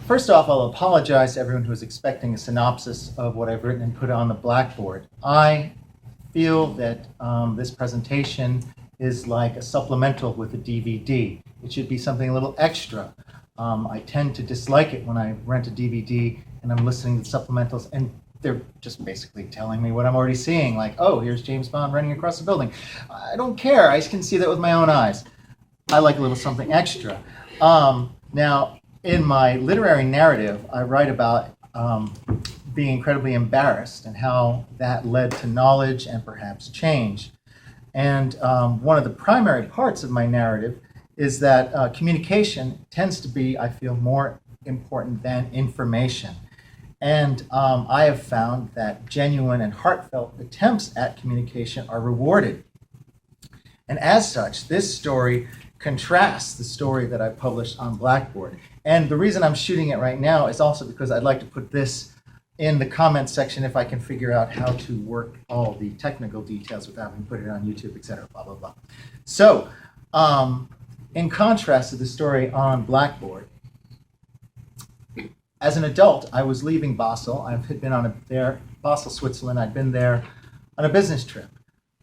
First off, I'll apologize to everyone who is expecting a synopsis of what I've written and put on the blackboard. I feel that this presentation is like a supplemental with a DVD. It should be something a little extra. I tend to dislike it when I rent a DVD and I'm listening to supplementals and they're just basically telling me what I'm already seeing, like, oh, here's James Bond running across the building. I don't care. I can see that with my own eyes. I like a little something extra. Now, in my literary narrative, I write about being incredibly embarrassed and how that led to knowledge and perhaps change. And one of the primary parts of my narrative is that communication tends to be, I feel, more important than information. And I have found that genuine and heartfelt attempts at communication are rewarded. And as such, this story contrasts the story that I published on Blackboard. And the reason I'm shooting it right now is also because I'd like to put this in the comments section if I can figure out how to work all the technical details without having to put it on YouTube, etc., blah, blah, blah. So, in contrast to the story on Blackboard, as an adult, I was leaving Basel. I had been Basel, Switzerland. I'd been there on a business trip.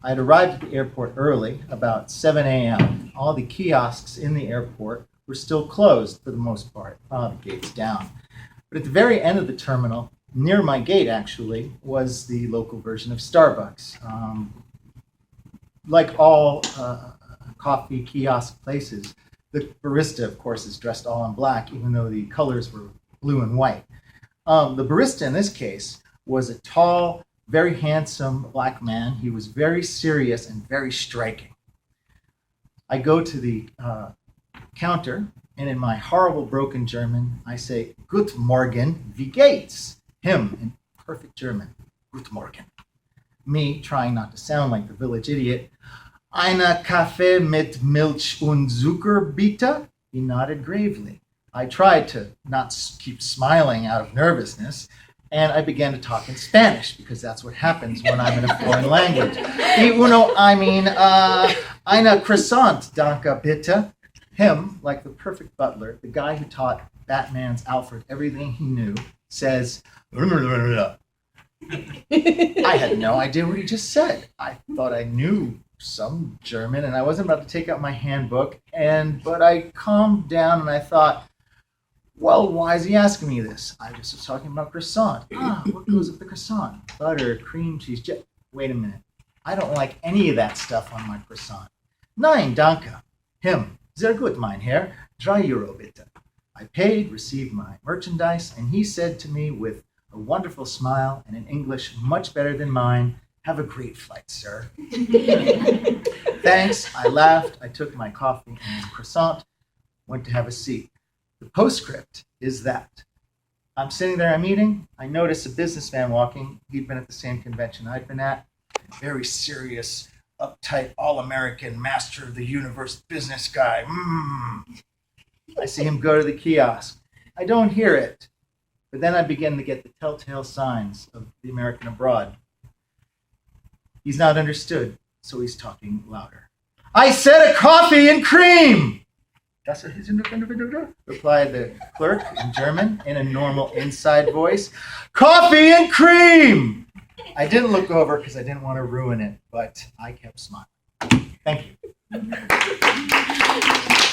I had arrived at the airport early, about 7 a.m. All the kiosks in the airport were still closed for the most part, the gates down. But at the very end of the terminal, near my gate actually, was the local version of Starbucks. Like all coffee kiosk places, the barista, of course, is dressed all in black, even though the colors were blue and white. The barista in this case was a tall, very handsome black man. He was very serious and very striking. I go to the counter, and in my horrible broken German, I say, "Gut Morgen, wie geht's?" Him, in perfect German, "Gut Morgen." Me, trying not to sound like the village idiot, "Eine Kaffee mit Milch und Zucker, bitte?" He nodded gravely. I tried to not keep smiling out of nervousness, and I began to talk in Spanish, because that's what happens when I'm in a foreign language. Eine croissant, danke, bitte. Him, like the perfect butler, the guy who taught Batman's Alfred everything he knew, says, I had no idea what he just said. I thought I knew some German, and I wasn't about to take out my handbook, but I calmed down and I thought, well, why is he asking me this? I just was talking about croissant. What goes with the croissant? Butter, cream cheese, wait a minute. I don't like any of that stuff on my croissant. Nein, danke. Him, sehr gut, mein Herr. 3 Euro, bitte. I paid, received my merchandise, and he said to me with a wonderful smile and in English much better than mine, "Have a great flight, sir." Thanks, I laughed, I took my coffee and croissant, went to have a seat. The postscript is that I'm sitting there, I'm eating, I notice a businessman walking. He'd been at the same convention I'd been at. Very serious, uptight, all-American, master of the universe business guy. I see him go to the kiosk. I don't hear it. But then I begin to get the telltale signs of the American abroad. He's not understood, so he's talking louder. "I said a coffee and cream!" "Das ist replied the clerk in German in a normal inside voice. "Coffee and cream!" I didn't look over because I didn't want to ruin it, but I kept smiling. Thank you.